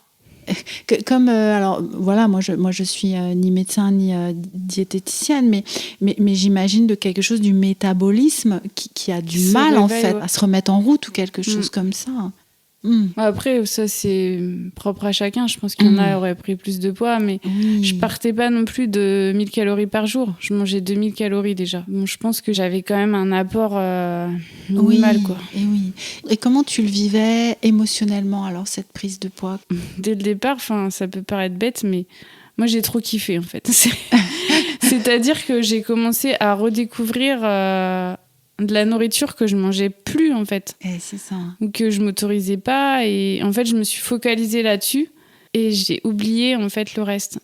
Comme alors voilà, moi je suis ni médecin ni diététicienne, mais j'imagine de quelque chose du métabolisme qui a du mal en fait à se remettre en route ou quelque chose comme ça. Après, ça c'est propre à chacun. Je pense qu'il y en a qui auraient pris plus de poids, mais je partais pas non plus de 1000 calories par jour. Je mangeais 2000 calories déjà. Bon, je pense que j'avais quand même un apport minimal, quoi. Et comment tu le vivais émotionnellement alors, cette prise de poids? Dès le départ, ça peut paraître bête, mais moi j'ai trop kiffé en fait. C'est-à-dire que j'ai commencé à redécouvrir de la nourriture que je mangeais plus, en fait. Et c'est ça. Ou que je m'autorisais pas. Et en fait, je me suis focalisée là-dessus. Et j'ai oublié, en fait, le reste.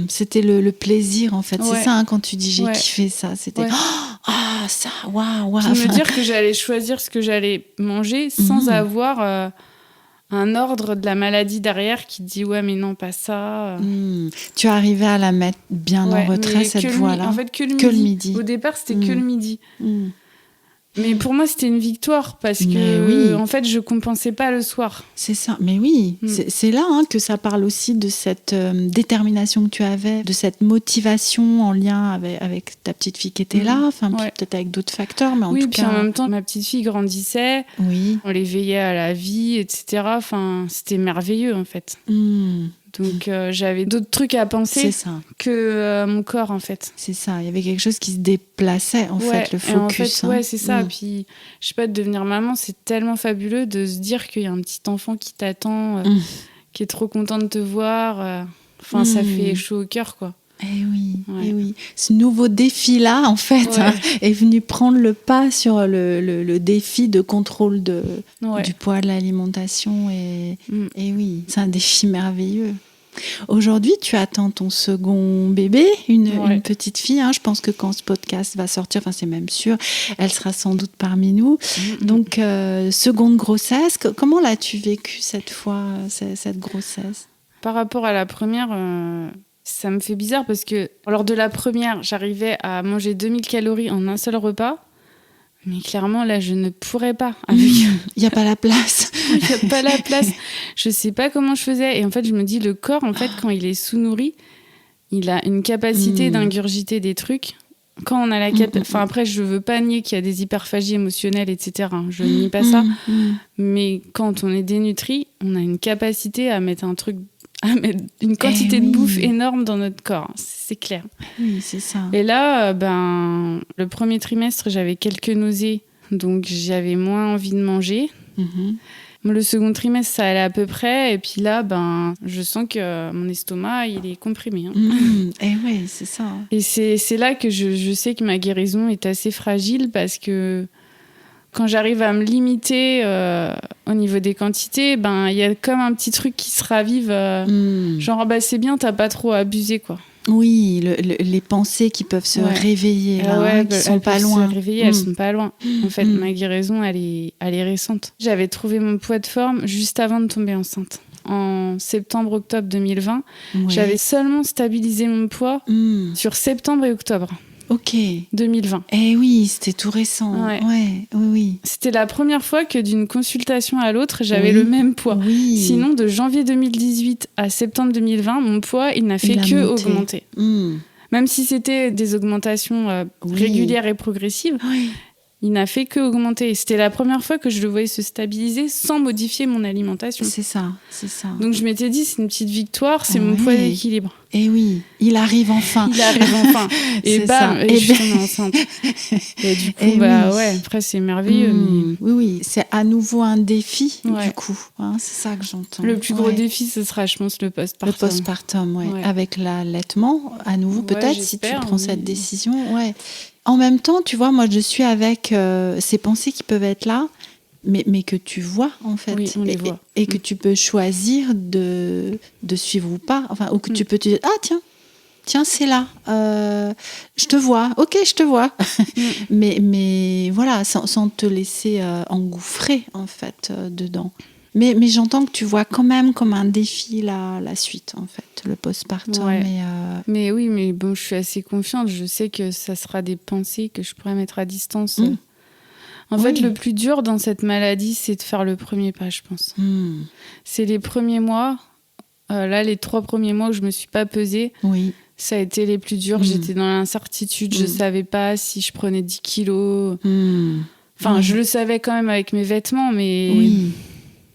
C'était le plaisir, en fait. C'est ça, quand tu dis j'ai kiffé ça. C'était ça, waouh. Puis me dire que j'allais choisir ce que j'allais manger sans avoir un ordre de la maladie derrière qui dit ouais, mais non, pas ça. Tu arrivais à la mettre bien en retrait, cette voie-là. En fait, que le midi. Au départ, c'était que le midi. Mais pour moi, c'était une victoire parce que, en fait, je compensais pas le soir. C'est ça. Mais oui, c'est là que ça parle aussi de cette détermination que tu avais, de cette motivation en lien avec ta petite fille qui était là, peut-être avec d'autres facteurs, mais en tout cas. Oui, puis en même temps, ma petite fille grandissait. Oui. On l'éveillait à la vie, etc. Enfin, c'était merveilleux, en fait. Donc, j'avais d'autres trucs à penser que mon corps, en fait. C'est ça. Il y avait quelque chose qui se déplaçait, en fait, le focus. En fait, c'est ça. Puis, je sais pas, de devenir maman, c'est tellement fabuleux de se dire qu'il y a un petit enfant qui t'attend, qui est trop content de te voir. Enfin, ça fait chaud au cœur, quoi. Eh oui. Ce nouveau défi-là, en fait, est venu prendre le pas sur le défi de contrôle du poids de l'alimentation. Et oui, c'est un défi merveilleux. Aujourd'hui, tu attends ton second bébé, une petite fille. Je pense que quand ce podcast va sortir, enfin c'est même sûr, elle sera sans doute parmi nous. Donc, seconde grossesse, comment l'as-tu vécue cette fois, cette grossesse ? Par rapport à la première... ça me fait bizarre parce que lors de la première, j'arrivais à manger 2000 calories en un seul repas. Mais clairement, là, je ne pourrais pas. Il n'y a pas la place. Il n'y a pas la place. Je ne sais pas comment je faisais. Et en fait, je me dis, le corps, en fait, quand il est sous-nourri, il a une capacité d'ingurgiter des trucs. Quand on a la enfin, après, je ne veux pas nier qu'il y a des hyperphagies émotionnelles, etc. Je ne nie pas ça. Mais quand on est dénutri, on a une capacité à mettre une quantité de bouffe énorme dans notre corps, c'est clair. Oui, c'est ça. Et là, le premier trimestre, j'avais quelques nausées, donc j'avais moins envie de manger. Le second trimestre, ça allait à peu près, et puis là, je sens que mon estomac, il est comprimé. Et oui, c'est ça. Et c'est là que je sais que ma guérison est assez fragile, parce que quand j'arrive à me limiter au niveau des quantités, il y a comme un petit truc qui se ravive. Genre, c'est bien, t'as pas trop abusé, quoi. Oui, les pensées qui peuvent se réveiller, là, qui sont pas loin. Se réveiller, elles sont pas loin. En fait, ma guérison, elle est récente. J'avais trouvé mon poids de forme juste avant de tomber enceinte. En septembre-octobre 2020, j'avais seulement stabilisé mon poids sur septembre et octobre. Ok. 2020. Eh oui, c'était tout récent. Oui. C'était la première fois que d'une consultation à l'autre, j'avais le même poids. Oui. Sinon, de janvier 2018 à septembre 2020, mon poids, il n'a fait que augmenter. Même si c'était des augmentations régulières et progressives, il n'a fait que augmenter. C'était la première fois que je le voyais se stabiliser sans modifier mon alimentation. C'est ça. Donc je m'étais dit, c'est une petite victoire, c'est mon poids d'équilibre. Et oui, il arrive enfin. Et bam, je suis tombée enceinte. Et du coup, après c'est merveilleux. Mais... Oui, c'est à nouveau un défi, du coup. C'est ça que j'entends. Le plus gros défi, ce sera, je pense, le postpartum. Le postpartum, avec l'allaitement, à nouveau, peut-être, si tu prends cette décision. En même temps, tu vois, moi, je suis avec ces pensées qui peuvent être là, mais que tu vois, en fait. Oui, on les voit. Et que tu peux choisir de suivre ou pas. Enfin, ou que tu peux te dire, tiens, c'est là. Je te vois. Ok, je te vois. mais voilà, sans te laisser engouffrer, en fait, dedans. Mais j'entends que tu vois quand même comme un défi la suite, en fait, le postpartum. Mais oui, mais bon, je suis assez confiante. Je sais que ça sera des pensées que je pourrais mettre à distance. En fait, le plus dur dans cette maladie, c'est de faire le premier pas, je pense. C'est les premiers mois. Là, les 3 premiers mois où je ne me suis pas pesée, ça a été les plus durs. J'étais dans l'incertitude. Je ne savais pas si je prenais 10 kilos. Enfin, je le savais quand même avec mes vêtements, mais...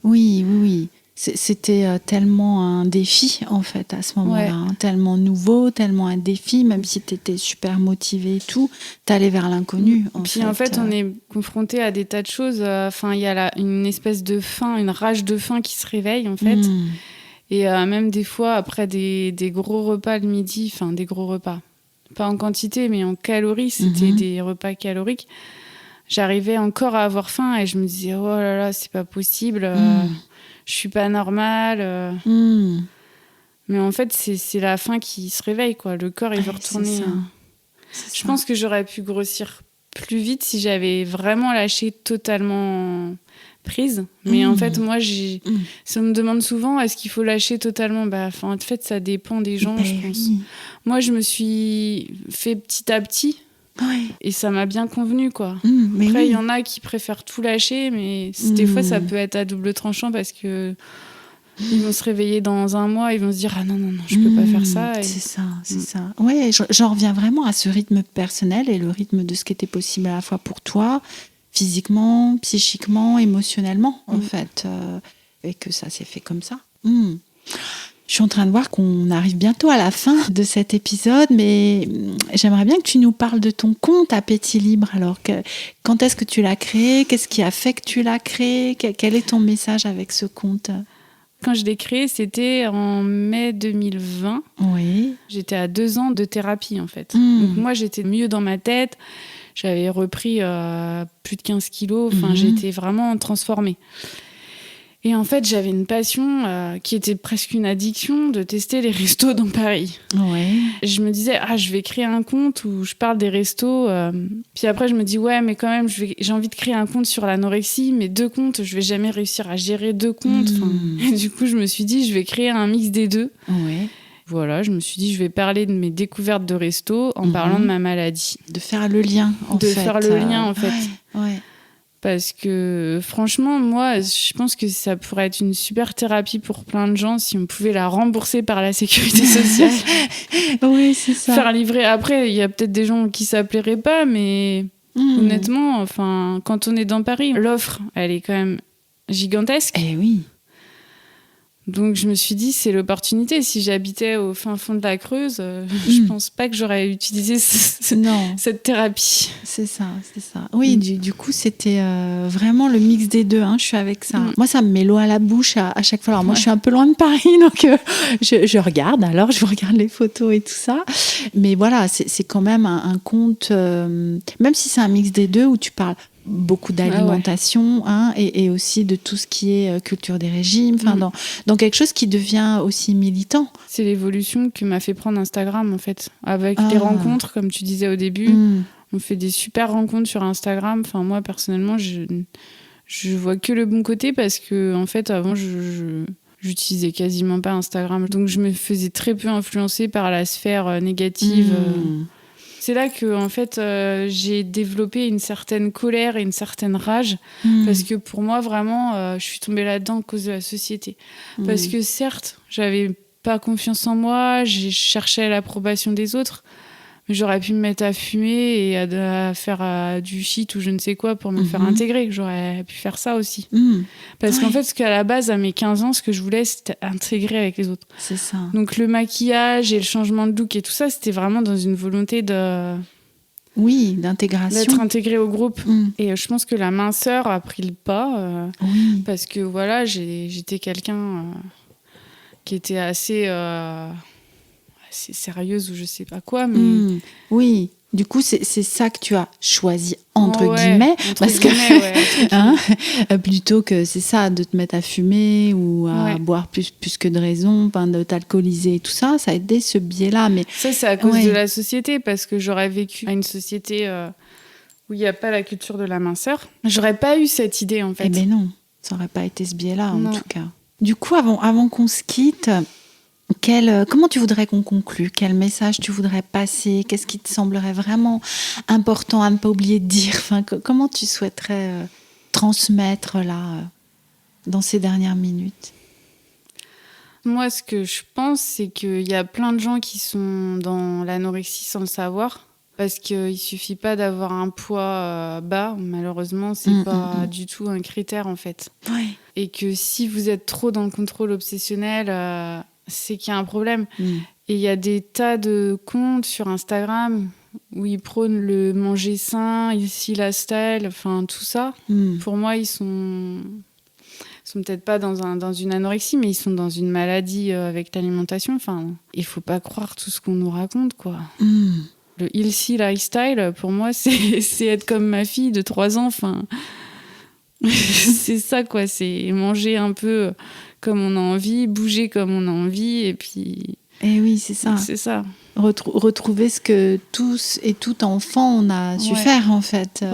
Oui. C'était tellement un défi, en fait, à ce moment-là. Tellement nouveau, tellement un défi, même si tu étais super motivée et tout, t'allais vers l'inconnu, Puis en fait, on est confronté à des tas de choses. Il y a une espèce de faim, une rage de faim qui se réveille, en fait. Et même des fois, après des gros repas le midi, enfin, des gros repas, pas en quantité, mais en calories, c'était des repas caloriques. J'arrivais encore à avoir faim et je me disais, oh là là, c'est pas possible, je suis pas normale. Mais en fait, c'est la faim qui se réveille, quoi. Le corps, il veut retourner. Je pense que j'aurais pu grossir plus vite si j'avais vraiment lâché totalement prise. Mais en fait, moi, ça me demande souvent, est-ce qu'il faut lâcher totalement ? En fait, ça dépend des gens, je pense. Moi, je me suis fait petit à petit. Et ça m'a bien convenu, quoi. Après, il y en a qui préfèrent tout lâcher, mais des fois, ça peut être à double tranchant parce que ils vont se réveiller dans un mois, ils vont se dire « Ah non, je peux pas faire ça. » C'est ça. Ouais, j'en reviens vraiment à ce rythme personnel et le rythme de ce qui était possible à la fois pour toi, physiquement, psychiquement, émotionnellement, en fait. Et que ça s'est fait comme ça. Je suis en train de voir qu'on arrive bientôt à la fin de cet épisode, mais j'aimerais bien que tu nous parles de ton compte Appétit Libre. Alors, quand est-ce que tu l'as créé ? Qu'est-ce qui a fait que tu l'as créé ? Quel est ton message avec ce compte ? quand je l'ai créé, c'était en mai 2020. Oui. J'étais à 2 ans de thérapie, en fait. Donc moi, j'étais mieux dans ma tête. J'avais repris plus de 15 kilos. Enfin, j'étais vraiment transformée. Et en fait, j'avais une passion qui était presque une addiction de tester les restos dans Paris. Ouais. Je me disais, je vais créer un compte où je parle des restos. Puis après, je me dis, ouais, mais quand même, j'ai envie de créer un compte sur l'anorexie, mais 2 comptes, je vais jamais réussir à gérer 2 comptes. Et du coup, je me suis dit, je vais créer un mix des 2. Ouais. Voilà, je me suis dit, je vais parler de mes découvertes de restos en parlant de ma maladie. De faire le lien, en fait. De faire le lien, en fait. Ouais. Parce que franchement, moi, je pense que ça pourrait être une super thérapie pour plein de gens si on pouvait la rembourser par la sécurité sociale. Oui, c'est ça. Faire livrer. Après, il y a peut-être des gens qui ça plairait pas, mais honnêtement, enfin, quand on est dans Paris, l'offre, elle est quand même gigantesque. Eh oui. Donc je me suis dit, c'est l'opportunité. Si j'habitais au fin fond de la Creuse, je pense pas que j'aurais utilisé cette thérapie. C'est ça. Oui, du coup, c'était vraiment le mix des 2. Je suis avec ça. Moi, ça me met l'eau à la bouche à chaque fois. Alors moi, je suis un peu loin de Paris, donc je regarde. Alors, je regarde les photos et tout ça. Mais voilà, c'est quand même un compte, même si c'est un mix des 2 où tu parles beaucoup d'alimentation et aussi de tout ce qui est culture des régimes, dans quelque chose qui devient aussi militant. C'est l'évolution que m'a fait prendre Instagram, en fait, avec les rencontres, comme tu disais au début. On fait des super rencontres sur Instagram. Enfin, moi, personnellement, je vois que le bon côté parce que, en fait, avant, j'utilisais quasiment pas Instagram. Donc, je me faisais très peu influencer par la sphère négative. C'est là que, en fait, j'ai développé une certaine colère et une certaine rage. Parce que pour moi, vraiment, je suis tombée là-dedans à cause de la société. Parce que certes, j'avais pas confiance en moi, j'ai cherché l'approbation des autres. Mais j'aurais pu me mettre à fumer et à faire du shit ou je ne sais quoi pour me faire intégrer. J'aurais pu faire ça aussi. Parce qu'en fait, ce qu'à la base, à mes 15 ans, ce que je voulais, c'était intégrer avec les autres. C'est ça. Donc le maquillage et le changement de look et tout ça, c'était vraiment dans une volonté d'intégration. D'être intégrée au groupe. Et je pense que la minceur a pris le pas. Parce que voilà, j'étais quelqu'un qui était assez sérieuse ou je sais pas quoi, mais oui, du coup c'est ça que tu as choisi entre guillemets parce que plutôt que c'est ça de te mettre à fumer ou à boire plus que de raison, de t'alcooliser et tout ça a aidé ce biais-là. Mais ça c'est à cause de la société, parce que j'aurais vécu à une société où il n'y a pas la culture de la minceur, j'aurais pas eu cette idée en fait. Eh ben non, ça aurait pas été ce biais-là en tout cas. Du coup, avant qu'on se quitte, comment tu voudrais qu'on conclue ? Quel message tu voudrais passer ? Qu'est-ce qui te semblerait vraiment important à ne pas oublier de dire ? Comment tu souhaiterais transmettre là, dans ces dernières minutes ? Moi, ce que je pense, c'est qu'il y a plein de gens qui sont dans l'anorexie sans le savoir. Parce qu'il ne suffit pas d'avoir un poids bas. Malheureusement, ce n'est pas du tout un critère, en fait. Ouais. Et que si vous êtes trop dans le contrôle obsessionnel... c'est qu'il y a un problème. Et il y a des tas de comptes sur Instagram où ils prônent le manger sain, ici la style, enfin tout ça. Pour moi, ils sont peut-être pas dans une anorexie, mais ils sont dans une maladie avec l'alimentation. Enfin, il faut pas croire tout ce qu'on nous raconte, quoi. Le healthy lifestyle, pour moi, c'est être comme ma fille de 3 ans. Enfin, c'est ça, quoi. C'est manger un peu comme on a envie, bouger comme on a envie, et puis... Et oui, c'est ça. C'est ça. Retrouver ce que tous et tout enfant on a su faire, en fait.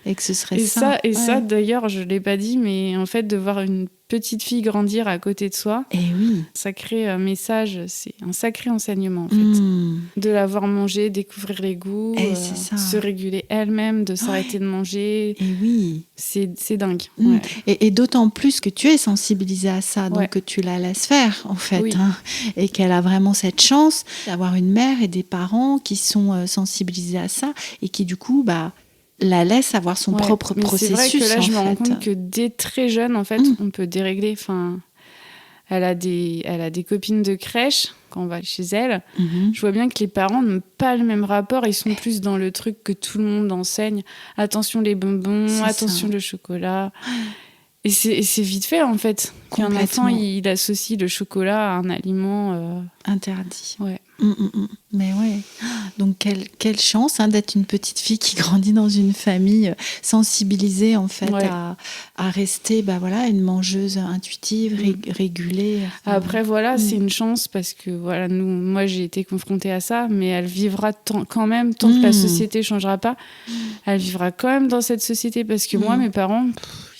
Et que ce serait ça. Et ça, d'ailleurs, je ne l'ai pas dit, mais en fait, de voir une petite fille grandir à côté de soi, sacré message, c'est un sacré enseignement, en fait. De la voir manger, découvrir les goûts, se réguler elle-même, de s'arrêter de manger. Et oui. C'est dingue. Et d'autant plus que tu es sensibilisée à ça, donc que tu la laisses faire, en fait. Et qu'elle a vraiment cette chance d'avoir une mère et des parents qui sont sensibilisés à ça et qui, du coup, la laisse avoir son propre processus. C'est vrai que là, je me rends compte que dès très jeune, en fait, on peut dérégler. Enfin, elle a des copines de crèche quand on va chez elle. Je vois bien que les parents n'ont pas le même rapport. Ils sont plus dans le truc que tout le monde enseigne. Attention les bonbons, attention le chocolat. Et c'est vite fait, en fait. Qu'un enfant, il associe le chocolat à un aliment... interdit. Ouais. Mais ouais. Donc, quelle chance d'être une petite fille qui grandit dans une famille sensibilisée, en fait, à rester une mangeuse intuitive, régulée. Après, c'est une chance parce que, moi, j'ai été confrontée à ça, mais elle vivra quand même, tant que la société ne changera pas, elle vivra quand même dans cette société parce que moi, mes parents...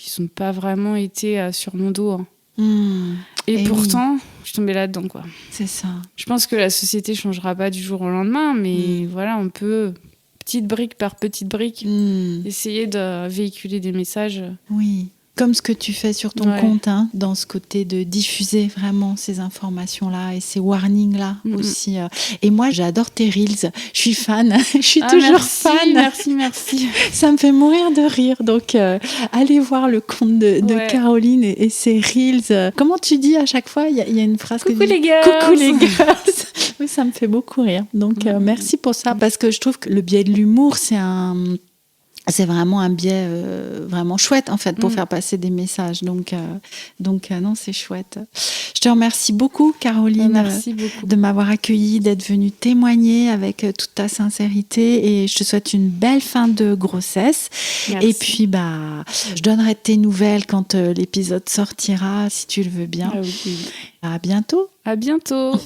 ils n'ont pas vraiment été sur mon dos. Et pourtant, je suis tombée là-dedans, quoi. C'est ça. Je pense que la société ne changera pas du jour au lendemain, mais on peut, petite brique par petite brique, essayer de véhiculer des messages. Oui. Comme ce que tu fais sur ton compte, dans ce côté de diffuser vraiment ces informations-là et ces warnings-là aussi. Et moi, j'adore tes reels. Je suis fan. Je suis toujours fan. Merci. Ça me fait mourir de rire. Donc, allez voir le compte de Caroline et ses reels. Comment tu dis à chaque fois ? Il y a une phrase Coucou les girls. Coucou les girls. Oui, ça me fait beaucoup rire. Donc, merci pour ça. Parce que je trouve que le biais de l'humour, c'est vraiment un biais vraiment chouette, en fait, pour faire passer des messages. Donc non, c'est chouette. Je te remercie beaucoup, Caroline, merci beaucoup. De m'avoir accueillie, d'être venue témoigner avec toute ta sincérité. Et je te souhaite une belle fin de grossesse. Merci. Et puis, je donnerai tes nouvelles quand l'épisode sortira, si tu le veux bien. Ah oui. À bientôt. À bientôt.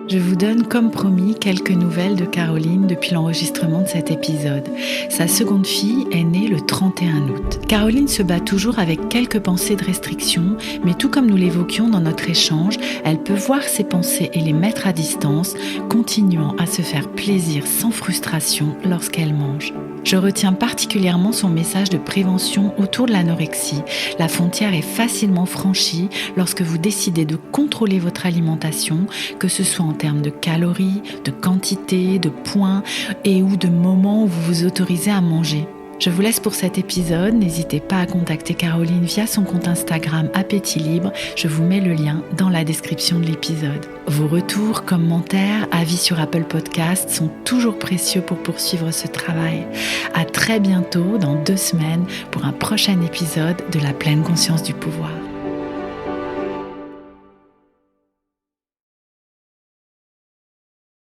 Je vous donne comme promis quelques nouvelles de Caroline depuis l'enregistrement de cet épisode. Sa seconde fille est née le 31 août. Caroline se bat toujours avec quelques pensées de restriction, mais tout comme nous l'évoquions dans notre échange, elle peut voir ses pensées et les mettre à distance, continuant à se faire plaisir sans frustration lorsqu'elle mange. Je retiens particulièrement son message de prévention autour de l'anorexie. La frontière est facilement franchie lorsque vous décidez de contrôler votre alimentation, que ce soit en termes de calories, de quantité, de points et ou de moments où vous vous autorisez à manger. Je vous laisse pour cet épisode. N'hésitez pas à contacter Caroline via son compte Instagram Appétit Libre. Je vous mets le lien dans la description de l'épisode. Vos retours, commentaires, avis sur Apple Podcasts sont toujours précieux pour poursuivre ce travail. À très bientôt, dans 2 semaines, pour un prochain épisode de La pleine conscience du pouvoir.